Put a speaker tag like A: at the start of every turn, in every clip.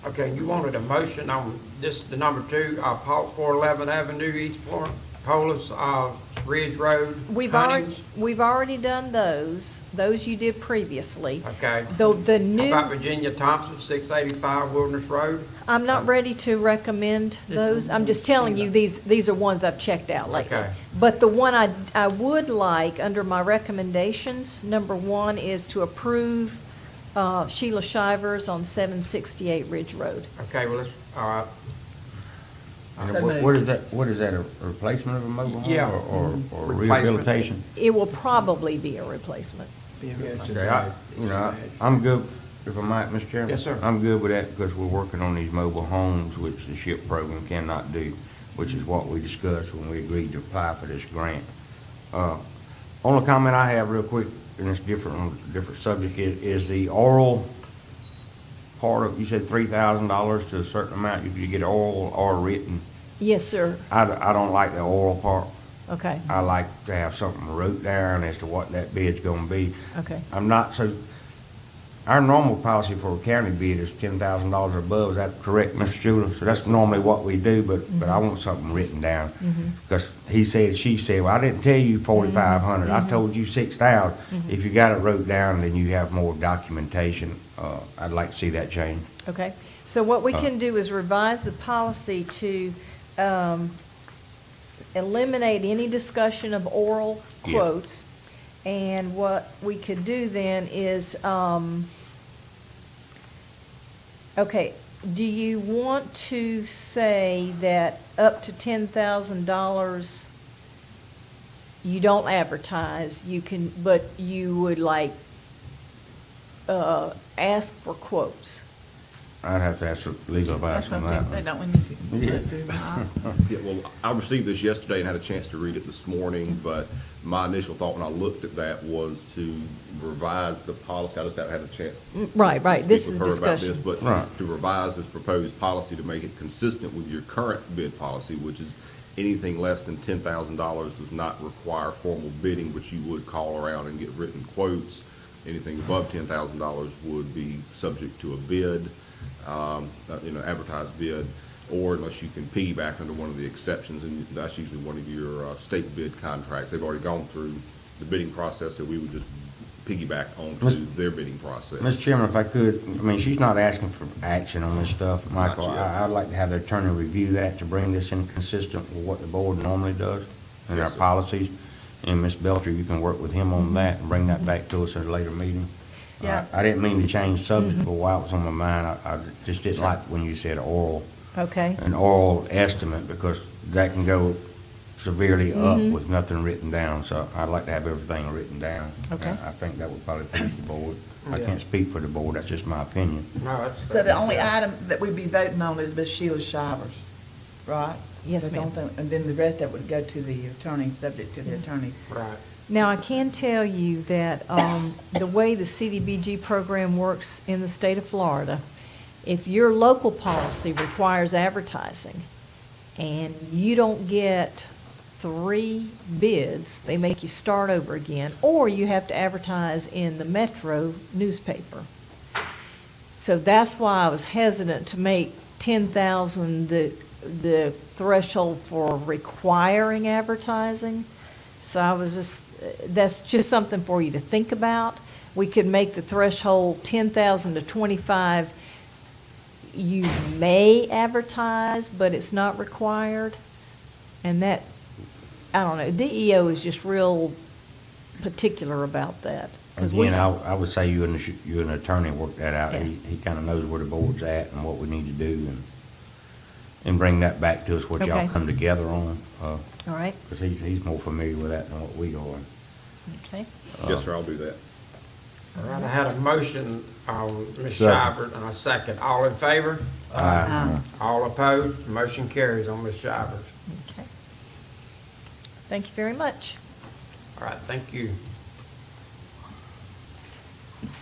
A: Okay, you wanted a motion on this, the number 2, 411 Avenue, East Polis, Ridge Road, Huntings?
B: We've already done those. Those you did previously.
A: Okay.
B: The
A: How
B: new,
A: about Virginia Thompson, 685 Wilderness Road?
B: I'm not ready to recommend those. I'm just telling you, these are ones I've checked out lately.
A: Okay.
B: But the one I would like, under my recommendations, number 1 is to approve Sheila Shivers on 768 Ridge Road.
A: Okay, well, let's, all right.
C: What is that, a replacement of a mobile home?
A: Yeah.
C: Or
A: Replacement.
C: rehabilitation?
B: It will probably be a replacement.
C: Okay, I'm good, if I might, Mr. Chairman?
A: Yes, sir.
C: I'm good with that because we're working on these mobile homes, which the SHIP program cannot do, which is what we discussed when we agreed to apply for this grant. Only comment I have real quick, and it's different subject, is the oral part of, you said $3,000 to a certain amount, you could get oral or written.
B: Yes, sir.
C: I don't like the oral part.
B: Okay,
C: I like to have something wrote down as to what that bid's gonna be.
B: okay.
C: I'm not so, our normal policy for a county bid is $10,000 or above, is that correct, Mr. Schuler? So that's normally what we do, but I want something written down. Because he said, she said, well, I didn't tell you 4,500, I told you 6,000. If you got it wrote down, then you have more documentation. I'd like to see that change.
B: Okay, so what we can do is revise the policy to eliminate any discussion of oral
C: Yeah.
B: quotes. And what we could do then is, okay, do you want to say that up to $10,000 you don't advertise, you can, but you would like ask for quotes?
C: I'd have to ask for legal advice
D: That's
C: on
D: what
C: that
D: they
C: one.
D: don't, we need to.
C: Yeah.
E: Yeah, well, I received this yesterday and had a chance to read it this morning, but my initial thought when I looked at that was to revise the policy. I just haven't had a chance.
B: Right, right.
E: to
B: This
E: speak
B: is
E: with her about this,
B: discussion.
E: But
C: Right.
E: to revise this proposed policy to make it consistent with your current bid policy, which is anything less than $10,000 does not require formal bidding, but you would call around and get written quotes. Anything above $10,000 would be subject to a bid, advertised bid, or unless you can piggyback under one of the exceptions, and that's usually one of your state bid contracts. They've already gone through the bidding process, so we would just piggyback onto their bidding process.
C: Mr. Chairman, if I could, I mean, she's not asking for action on this stuff, Michael.
E: Not yet.
C: I'd like to have the attorney review that to bring this in consistent with what the board normally does and our
E: Yes, sir.
C: policies. And Ms. Belcher, you can work with him on that and bring that back to us at a later meeting.
D: Yeah.
C: I didn't mean to change subject, but while it was on my mind, I just didn't like when you said oral,
B: Okay,
C: an oral estimate, because that can go severely up with nothing written down. So I'd like to have everything written down.
B: Okay.
C: I think that would probably please the board. I
A: Yeah.
C: can't speak for the board, that's just my opinion.
A: No, that's.
D: So the only item that we'd be voting on is Ms. Sheila Shivers, right?
B: Yes,
D: That's the only
B: ma'am.
D: thing- And then the rest that would go to the attorney, subject to the attorney.
A: Right.
B: Now, I can tell you that the way the CDBG program works in the state of Florida, if your local policy requires advertising and you don't get 3 bids, they make you start over again, or you have to advertise in the Metro newspaper. So that's why I was hesitant to make 10,000 the threshold for requiring advertising. So I was just, that's just something for you to think about. We could make the threshold 10,000 to 25. You may advertise, but it's not required. And that, I don't know, DEO is just real particular about that. 'Cause we-
C: Again, I would say you and an attorney work that out.
B: Yeah.
C: He kind of knows where the board's at and what we need to do, and bring that back to us, what y'all
B: Okay.
C: come together on,
B: All right,
C: because he's more familiar with that than what we are.
B: okay.
E: Yes, sir, I'll do that.
A: All right, I had a motion on Ms.
C: Second.
A: Shivers, and a second. All in favor? All opposed? Motion carries on Ms. Shivers.
B: Okay. Thank you very much.
A: All right, thank you.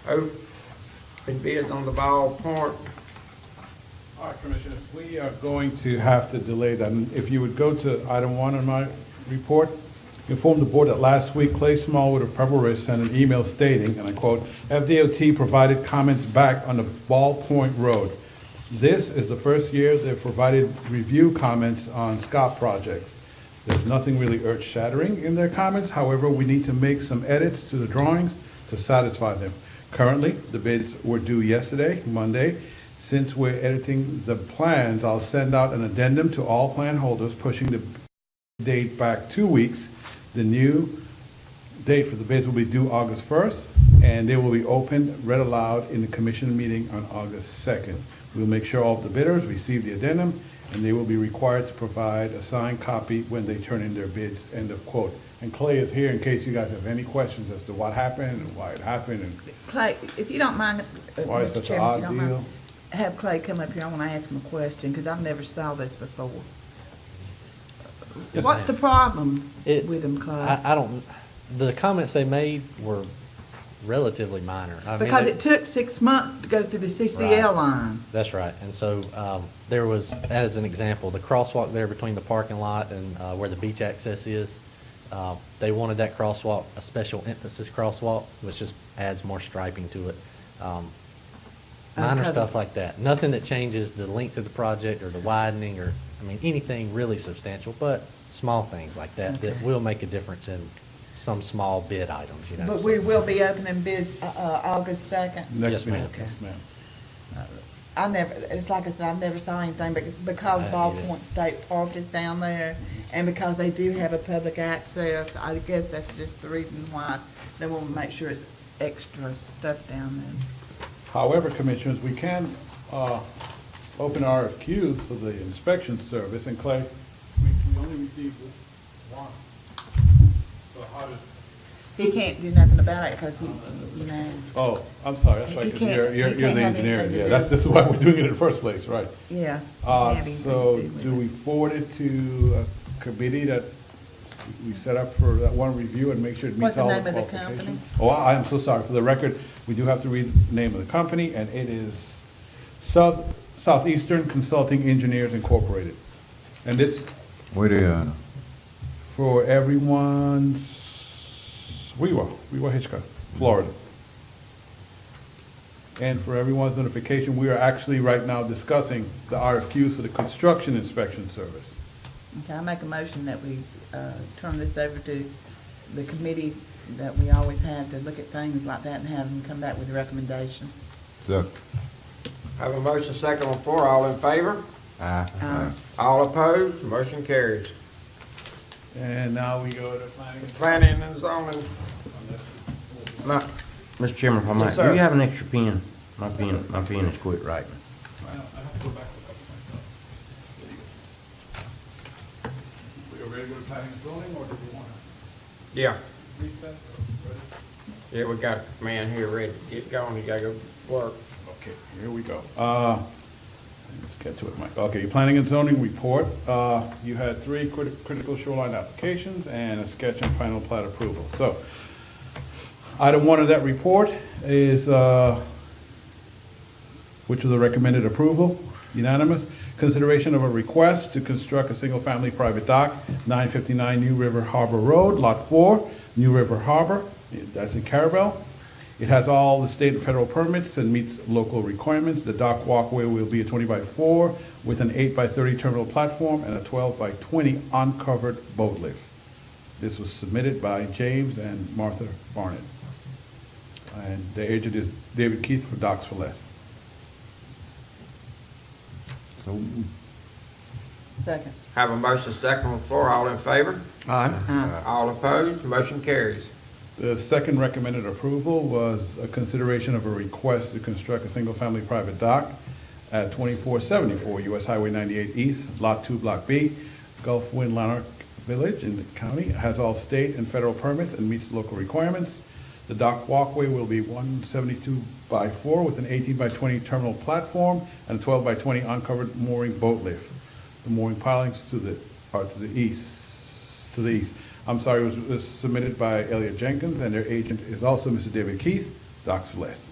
A: Open bids on the Ball Point.
F: All right, Commissioners, we are going to have to delay that. And if you would go to item 1 on my report, inform the board that last week Clay Smallwood of Pebble Ridge sent an email stating, and I quote, "FDOT provided comments back on the Ball Point Road. This is the first year they've provided review comments on SCOP projects. There's nothing really earth-shattering in their comments, however, we need to make some edits to the drawings to satisfy them. Currently, the bids were due yesterday, Monday. Since we're editing the plans, I'll send out an addendum to all plan holders, pushing the date back 2 weeks. The new date for the bids will be due August 1st, and they will be opened, read aloud in the commission meeting on August 2nd. We'll make sure all of the bidders receive the addendum, and they will be required to provide a signed copy when they turn in their bids, end of quote. And Clay is here in case you guys have any questions as to what happened and why it happened and
D: Clay, if you don't mind,
F: why it's
D: Mr.
F: such an
D: Chairman, if
F: odd
D: you don't mind,
F: deal.
D: have Clay come up here, I want to ask him a question, because I've never saw this before.
F: Yes,
D: What's the problem
G: It-
D: with him, Clay?
G: I don't, the comments they made were relatively minor. I mean,
D: Because
G: they-
D: it took 6 months to go through the CCL
G: Right.
D: line.
G: That's right. And so there was, as an example, the crosswalk there between the parking lot and where the beach access is. They wanted that crosswalk a special emphasis crosswalk, which just adds more striping to it. Minor
D: Okay.
G: stuff like that. Nothing that changes the length of the project or the widening or, I mean, anything really substantial, but small things like that that
D: Okay.
G: will make a difference in some small bid items, you know.
D: But
G: so.
D: we will be opening bids August 2nd.
F: Next
G: Yes,
F: meeting,
G: ma'am.
F: yes, ma'am.
D: I never, it's like I said, I've never saw anything, but because Ball
G: either.
D: Point State Park is down there, and because they do have a public access, I guess that's just the reason why they want to make sure it's extra stuff down there.
F: However, Commissioners, we can open RFQs for the inspection service, and Clay, we only received one. So how did,
D: He can't do nothing about it because you know,
F: oh, I'm sorry, that's right,
D: He
F: 'cause
D: can't-
F: you're
D: he
F: the
D: can't have
F: engineer,
D: anything to
F: yeah,
D: do.
F: this is why we're doing it in the first place, right?
D: yeah. he can't have anything
F: So
D: to with
F: do
D: it.
F: we forward it to a committee that we set up for that one review and make sure it
D: What's
F: meets
D: the
F: all the
D: name of the
F: qualifications? Oh, I am so sorry, for the record, we do have to read the name of the company, and it is Southeastern Consulting Engineers Incorporated. And this,
H: Where they at?
F: for everyone's, we were Hitchcock, Florida. And for everyone's notification, we are actually right now discussing the RFQs for the construction inspection service.
D: Okay, I make a motion that we turn this over to the committee that we always have to look at things like that and have them come back with a recommendation.
H: Second.
A: Have a motion second on the floor, all in favor?
D: Uh,
A: All opposed, motion carries.
F: And now we go to planning.
A: Planning and zoning,
C: My- Mr. Chairman, if I
A: Yes,
C: might,
A: sir.
C: do you have an extra pen? My pen is quit writing.
F: I have to go back to a couple of things. We are ready to go to planning and zoning, or do we want to
A: yeah,
F: reset?
A: yeah, we got a man here ready to get going, he gotta go work.
F: Okay, here we go. Let's get to it, Mike. Okay, your planning and zoning report. You had 3 critical shoreline applications and a sketch and final plat approval. So, item 1 of that report is, which was a recommended approval, unanimous. Consideration of a request to construct a single-family private dock, 959 New River Harbor Road, Lot 4, New River Harbor, that's in Carabel. It has all the state and federal permits and meets local requirements. The dock walkway will be a 20x4 with an 8x30 terminal platform and a 12x20 uncovered boat lift. This was submitted by James and Martha Barnett. And the agent is David Keith for Docks for Less.
H: So,
D: Second.
A: Have a motion second on the floor, all in favor?
D: Uh,
A: All opposed, motion carries.
F: The second recommended approval was a consideration of a request to construct a single-family private dock at 2474 US Highway 98 East, Lot 2, Block B, Gulf Wind Lanark Village in the county. It has all state and federal permits and meets local requirements. The dock walkway will be 172x4 with an 18x20 terminal platform and a 12x20 uncovered mooring boat lift. The mooring pilings are to the east. I'm sorry, it was submitted by Elliot Jenkins, and their agent is also Mr. David Keith, Docks for Less.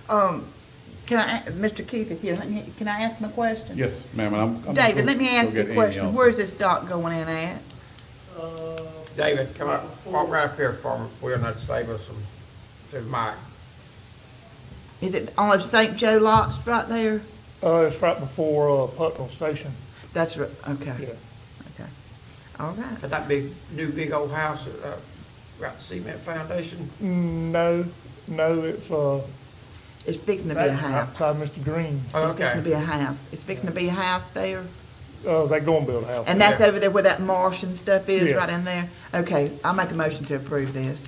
D: Can I, Mr. Keith, if you, can I ask him a question?
F: Yes, ma'am, and I'm.
D: David, let me
F: go
D: ask
F: get
D: you a
F: Amy
D: question.
F: also.
D: Where's this dock going in at?
A: David, come up, walk right up here for me, we'll not save us some, to Mike.
D: Is it on St. Joe lots right there?
I: It's right before, Putnam Station,
D: That's right, okay,
I: yeah.
D: okay. All right.
A: That new big old house, got the cement foundation?
I: No, it's,
D: It's fixing to be a house.
I: outside Mr. Green's.
D: It's fixing to
A: Okay.
D: be a house. It's fixing to be a house there.
I: They gonna build a house.
D: And that's
A: Yeah.
D: over there where that marsh and stuff is,
I: Yeah.
D: right in there? Okay, I'll make a motion to approve this.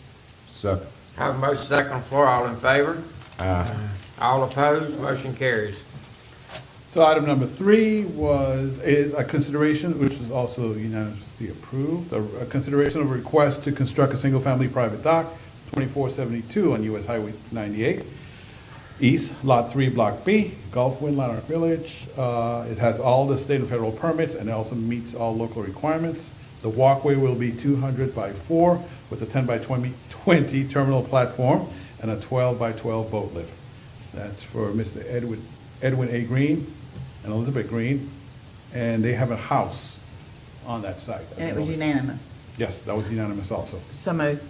H: Second.
A: Have a motion second on the floor, all in favor? All opposed, motion carries.
F: So item number 3 is a consideration, which was also unanimously approved, a consideration of a request to construct a single-family private dock, 2472 on US Highway 98, East, Lot 3, Block B, Gulfwind, Lanark Village. It has all the state and federal permits, and it also meets all local requirements. The walkway will be 200 by 4 with a 10 by 20 terminal platform and a 12 by 12 boat lift. That's for Mr. Edwin A. Green and Elizabeth Green, and they have a house on that site.
D: And it was unanimous.
F: Yes, that was unanimous also.
D: So moved.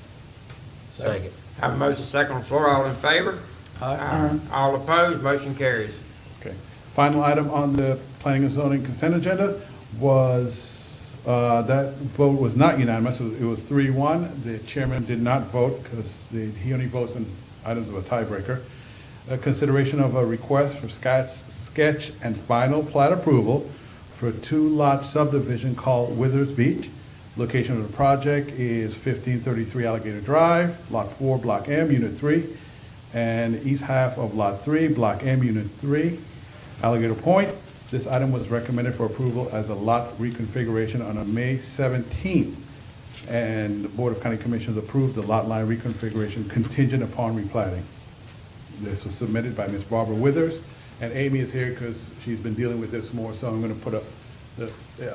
C: Second.
A: Have a motion second on the floor, all in favor? Aye. All opposed, motion carries.
F: Okay. Final item on the planning and zoning consent agenda was, that vote was not unanimous, it was 3-1. The chairman did not vote because he only votes in items of a tiebreaker. A consideration of a request for sketch and final plat approval for a 2-lot subdivision called Withers Beach. Location of the project is 1533 Alligator Drive, Lot 4, Block M, Unit 3, and east half of Lot 3, Block M, Unit 3, Alligator Point. This item was recommended for approval as a lot reconfiguration on a May 17th, and the Board of County Commissioners approved the lot line reconfiguration contingent upon replatting. This was submitted by Ms. Barbara Withers, and Amy is here because she's been dealing with this more, so I'm going to put up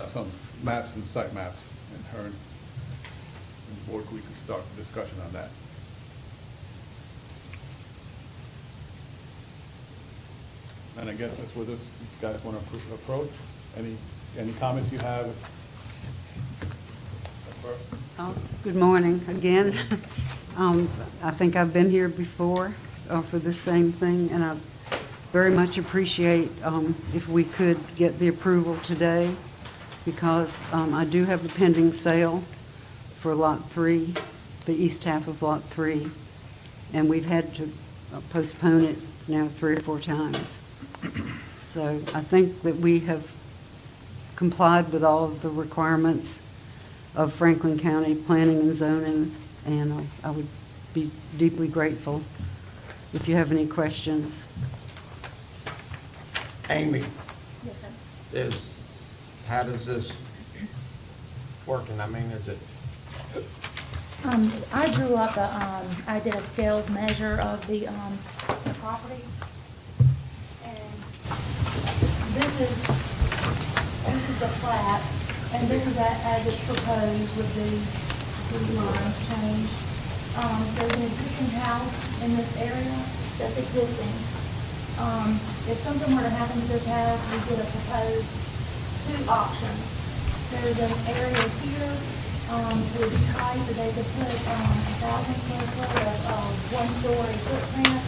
F: some maps and site maps, and her and the board, we can start the discussion on that. And I guess, Ms. Withers, you guys want to approach? Any comments you have?
J: Good morning again. I think I've been here before for the same thing, and I very much appreciate if we could get the approval today, because I do have a pending sale for Lot 3, the east half of Lot 3, and we've had to postpone it now 3 or 4 times. So I think that we have complied with all of the requirements of Franklin County Planning and Zoning, and I would be deeply grateful if you have any questions.
A: Amy,
K: Yes, sir.
A: how does this working? I mean, is it,
K: I drew up I did a scaled measure of the property. And this is the plat, and this is as it's proposed with the lines changed. There's an existing house in this area that's existing. If something were to happen to this house, we did a proposed 2 options. There's an area here, it would be tight, but they could put 1,000 square foot of 1-story footprint.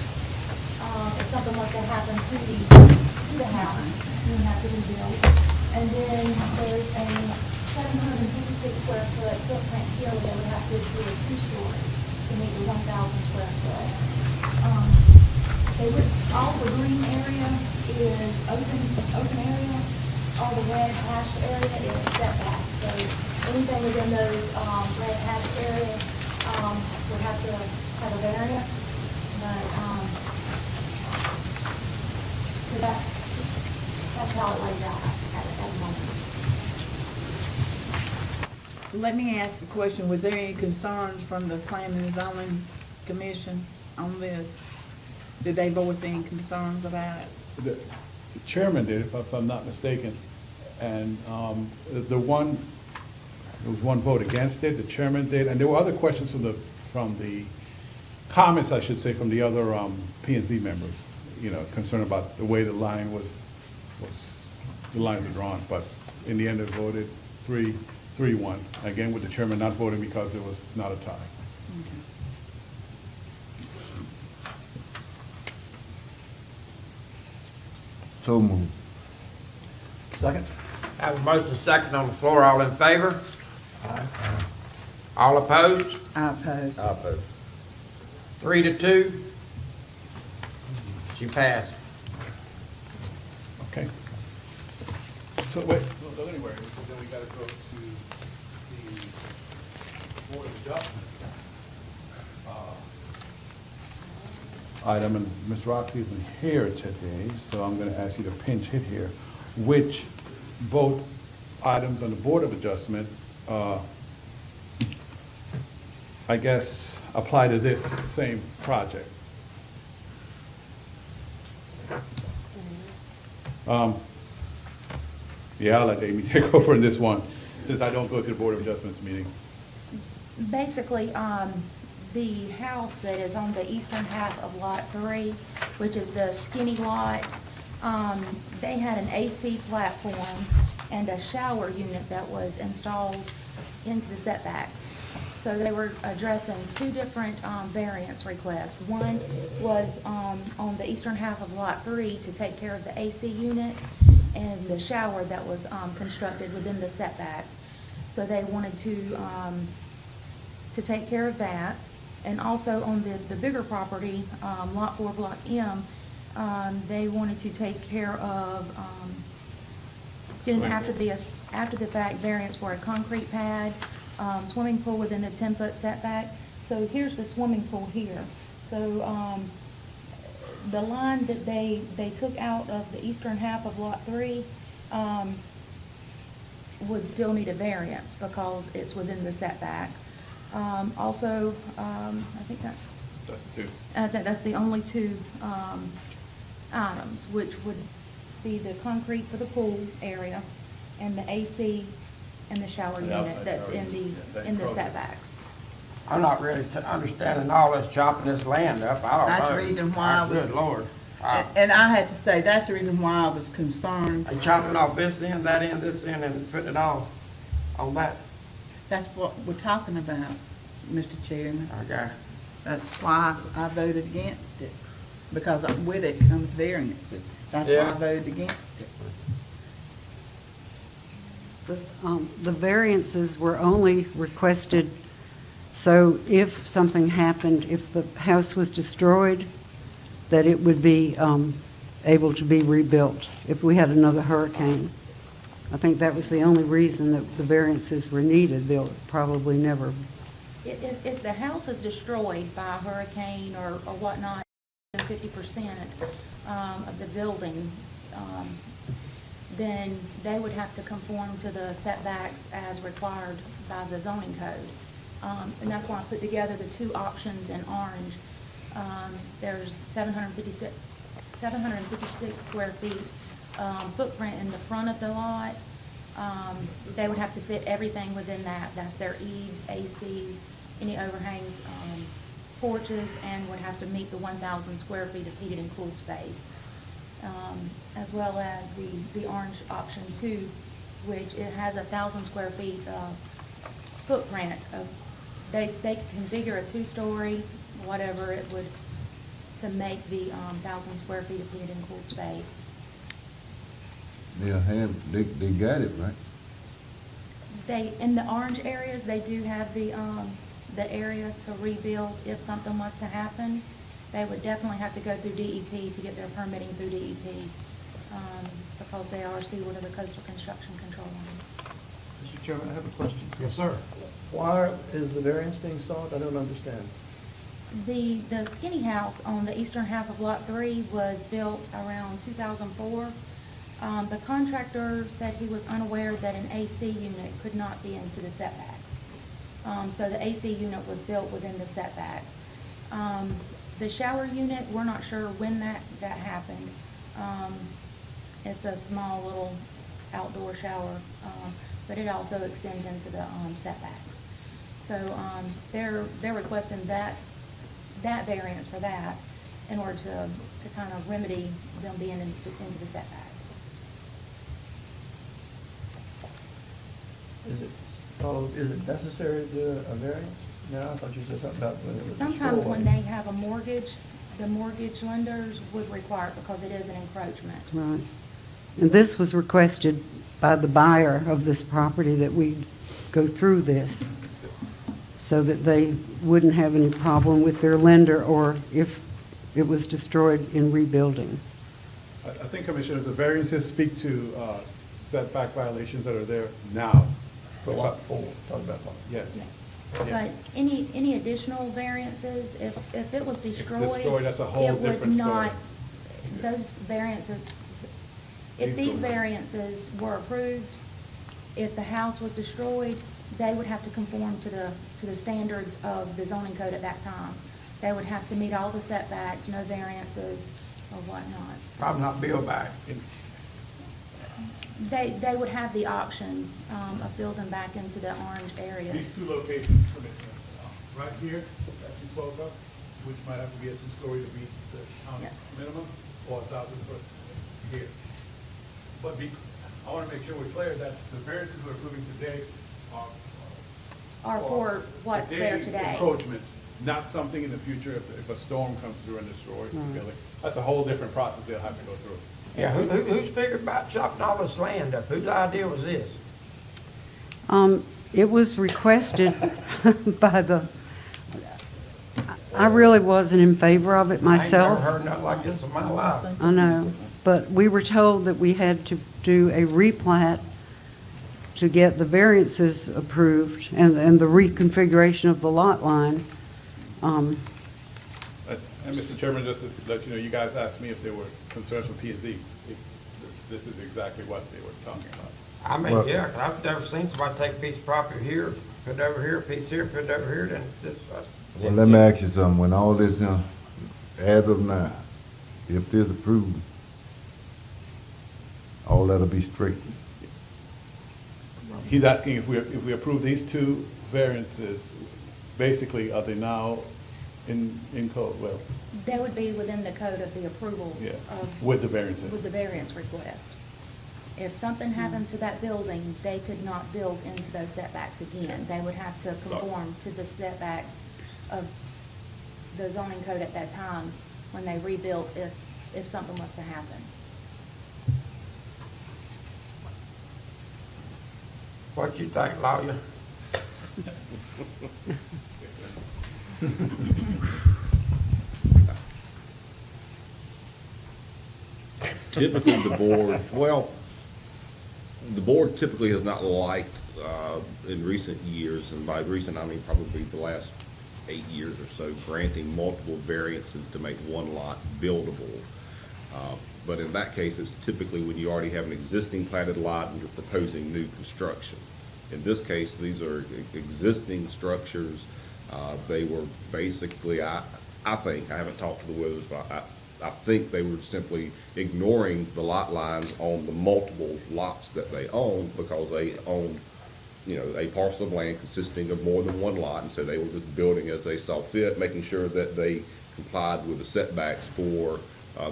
K: If something was to happen to the house, you would have to rebuild. And then there's a 756 square foot footprint here where they would have to do a 2-story to meet the 1,000 square foot. All the green area is open area. All the red hashed area is setback. So anything within those red hashed areas would have to have a variance. But so that's how it lays out at the moment.
D: Let me ask a question. Was there any concerns from the Planning and Zoning Commission on this? Did they voice any concerns about it?
F: The chairman did, if I'm not mistaken, and there was one vote against it, the chairman did, and there were other questions from the comments, I should say, from the other P&Z members, concerned about the way the line the lines are drawn, but in the end it voted 3-1, again with the chairman not voting because it was not a tie.
H: So moved.
F: Second?
A: Have a motion second on the floor, all in favor? All opposed?
D: I oppose.
A: 3-2. She passed.
F: Okay. So, wait, don't go anywhere, because then we gotta go to the Board of Adjustments. Item, and Ms. Roxy isn't here today, so I'm gonna ask you to pinch hit here. Which both items on the Board of Adjustment, I guess, apply to this same project? Yeah, I'll let Amy take over in this one, since I don't go to the Board of Adjustments meeting.
K: Basically, the house that is on the eastern half of Lot 3, which is the skinny lot, they had an AC platform and a shower unit that was installed into the setbacks. So they were addressing two different variance requests. One was on the eastern half of Lot 3 to take care of the AC unit and the shower that was constructed within the setbacks. So they wanted to take care of that. And also on the bigger property, Lot 4, Block M, they wanted to take care of getting after the fact variance for a concrete pad, swimming pool within the 10-foot setback. So here's the swimming pool here. So the line that they took out of the eastern half of Lot 3 would still need a variance because it's within the setback. Also, I think that's
F: the two.
K: that's the only two items, which would be the concrete for the pool area and the AC and the shower
F: The
K: unit
F: outside
K: that's
F: shower
K: in
F: unit,
K: the,
F: yeah,
K: in the
F: that
K: setbacks.
A: I'm not really understanding all this chopping this land up. I don't know.
D: That's the reason why I was-
A: Good Lord.
D: And I had to say, that's the reason why I was concerned.
A: They chopping off this end, that end, this end, and putting it all on that.
D: That's what we're talking about, Mr. Chairman.
A: Okay.
D: That's why I voted against it, because with it comes variances. That's why
A: Yeah.
D: I voted against it.
J: The variances were only requested, so if something happened, if the house was destroyed, that it would be able to be rebuilt if we had another hurricane. I think that was the only reason that the variances were needed. They'll probably never.
K: If the house is destroyed by a hurricane or whatnot, 50% of the building, then they would have to conform to the setbacks as required by the zoning code. And that's why I put together the two options in orange. There's 756 square feet footprint in the front of the lot. They would have to fit everything within that. That's their eaves, ACs, any overhangs, porches, and would have to meet the 1,000 square feet of heated and cooled space. As well as the orange option 2, which it has 1,000 square feet footprint. They configure a 2-story, whatever it would, to make the 1,000 square feet of heated and cooled space.
H: They got it, right?
K: They, in the orange areas, they do have the area to rebuild if something was to happen. They would definitely have to go through DEP to get their permitting through DEP, because they are seaward of the coastal construction control line.
L: Mr. Chairman, I have a question.
A: Yes, sir.
L: Why is the variance being sought? I don't understand.
K: The skinny house on the eastern half of Lot 3 was built around 2004. The contractor said he was unaware that an AC unit could not be into the setbacks. So the AC unit was built within the setbacks. The shower unit, we're not sure when that happened. It's a small little outdoor shower, but it also extends into the setbacks. So they're requesting that variance for that in order to kind of remedy them being into the setback.
L: Is it necessary to do a variance? No, I thought you said something about when it was destroyed.
K: Sometimes when they have a mortgage, the mortgage lenders would require it because it is an encroachment.
J: Right. And this was requested by the buyer of this property, that we go through this so that they wouldn't have any problem with their lender or if it was destroyed in rebuilding.
F: I think, Commissioner, the variances speak to setback violations that are there now.
L: For lot 4, talk about lot.
F: Yes.
K: Yes.
F: Yeah.
K: But any additional variances, if it was destroyed.
F: destroyed, that's a whole
K: it would
F: different story.
K: not- Those variances, if
F: These
K: these
F: go-
K: variances were approved, if the house was destroyed, they would have to conform to the standards of the zoning code at that time. They would have to meet all the setbacks, no variances or whatnot.
A: Probably not built back.
K: They would have the option of building back into the orange areas.
F: These two locations, Commissioner, right here, that you spoke of, which might have to be a two-story to meet the county
K: Yes.
F: minimum, or 1,000 foot here. But I want to make sure we're clear that the variances we're approving today
K: Or for what's there
F: today's
K: today.
F: encroachments, not something in the future if a storm comes through and destroys the building. That's a whole different process they'll have to go through.
A: Yeah, who's figured about chopping all this land up? Whose idea was this?
J: It was requested by I really wasn't in favor of it myself.
A: I ain't never heard nothing like this in my life.
J: I know, but we were told that we had to do a replat to get the variances approved and the reconfiguration of the lot line.
F: And Mr. Chairman, just to let you know, you guys asked me if there were concerns from P&Z. This is exactly what they were talking about.
A: I mean,
H: Well-
A: yeah, 'cause I've never seen somebody take a piece of property here, put it over here, a piece here, put it over here, then this.
H: Well, let me ask you something, when all this, as of now, if this approved, all that'll be straight.
F: He's asking if we approve these two variances, basically, are they now in code? Well,
K: They would be within the code of the approval
F: yeah,
K: of.
F: with the variances.
K: With the variance request. If something happens to that building, they could not build into those setbacks again. They would have to
F: Stop.
K: conform to the setbacks of the zoning code at that time when they rebuilt if something was to happen.
A: What you think, lawyer?
E: Typically, the board typically has not liked, in recent years, and by recent, I mean probably the last 8 years or so, granting multiple variances to make one lot buildable. But in that case, it's typically when you already have an existing platted lot and you're proposing new construction. In this case, these are existing structures. They were basically, I think, I haven't talked to the Withers, but I think they were simply ignoring the lot lines on the multiple lots that they owned because they owned, a parcel of land consisting of more than one lot, and so they were just building as they saw fit, making sure that they complied with the setbacks for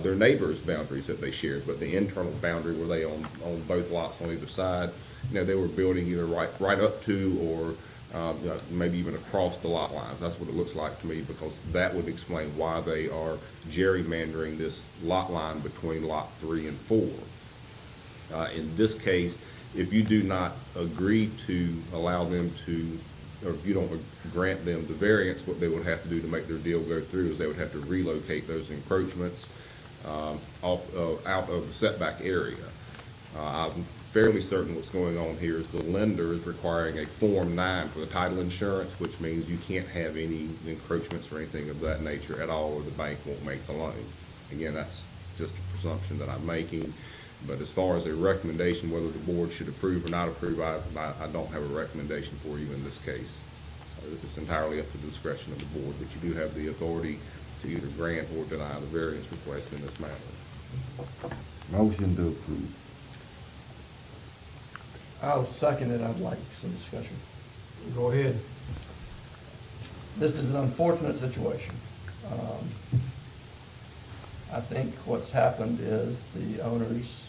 E: their neighbors' boundaries that they shared, but the internal boundary where they own both lots on either side, they were building either right up to or maybe even across the lot lines. That's what it looks like to me, because that would explain why they are gerrymandering this lot line between lot 3 and 4. In this case, if you do not agree to allow them to, or if you don't grant them the variance, what they would have to do to make their deal go through is they would have to relocate those encroachments out of the setback area. I'm fairly certain what's going on here is the lender is requiring a Form 9 for the title insurance, which means you can't have any encroachments or anything of that nature at all, or the bank won't make the loan. Again, that's just a presumption that I'm making. But as far as a recommendation, whether the board should approve or not approve, I don't have a recommendation for you in this case. So it's entirely up to the discretion of the board, but you do have the authority to either grant or deny the variance request in this matter.
H: Motion to approve.
L: I'll second it. I'd like some discussion.
A: Go ahead.
L: This is an unfortunate situation. I think what's happened is the owners,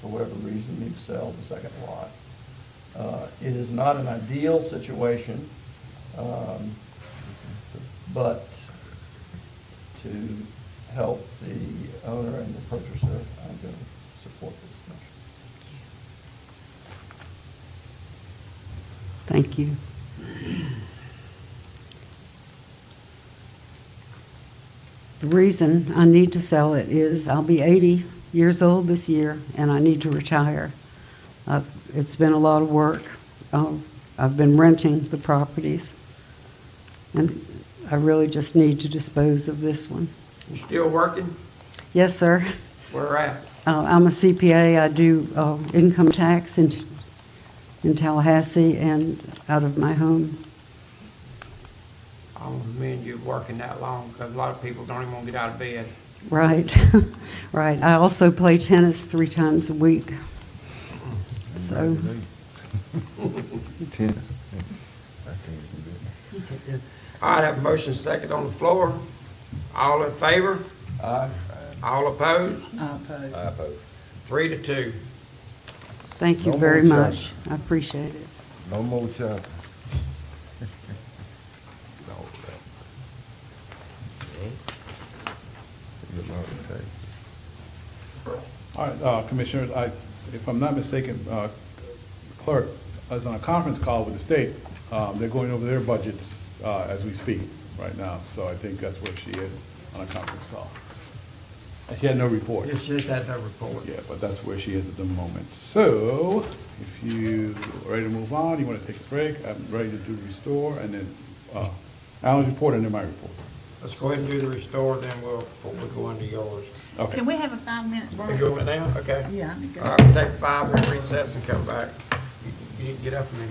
L: for whatever reason, need to sell the second lot. It is not an ideal situation, but to help the owner and the purchaser, I'm going to support this motion.
J: Thank you. The reason I need to sell it is I'll be 80 years old this year, and I need to retire. It's been a lot of work. I've been renting the properties, and I really just need to dispose of this one.
A: You still working?
J: Yes, sir.
A: Where at?
J: I'm a CPA. I do income tax in Tallahassee and out of my home.
A: I don't recommend you working that long, because a lot of people don't even want to get out of bed.
J: Right, right. I also play tennis 3 times a week. So,
H: Tennis.
A: All right, have a motion second on the floor. All in favor?
L: Aye.
A: All opposed?
D: I oppose.
A: 3-2.
J: thank you
H: No
J: very
H: more
J: much. I appreciate it.
H: No more chopping.
F: All right, Commissioners, if I'm not mistaken, clerk is on a conference call with the state. They're going over their budgets as we speak right now, so I think that's where she is, on a conference call. And she had no report.
A: It's just that no report.
F: Yeah, but that's where she is at the moment. So, if you are ready to move on, you want to take a break, I'm ready to do restore, and then Alan's report and then my report.
A: Let's go ahead and do the restore, then we'll go into yours.
F: Okay.
D: Can we have a 5-minute
A: You
D: break?
A: doing it now? Okay.
D: Yeah, I need to go.
A: All right, we'll take 5 minute recess and come back. You can get up and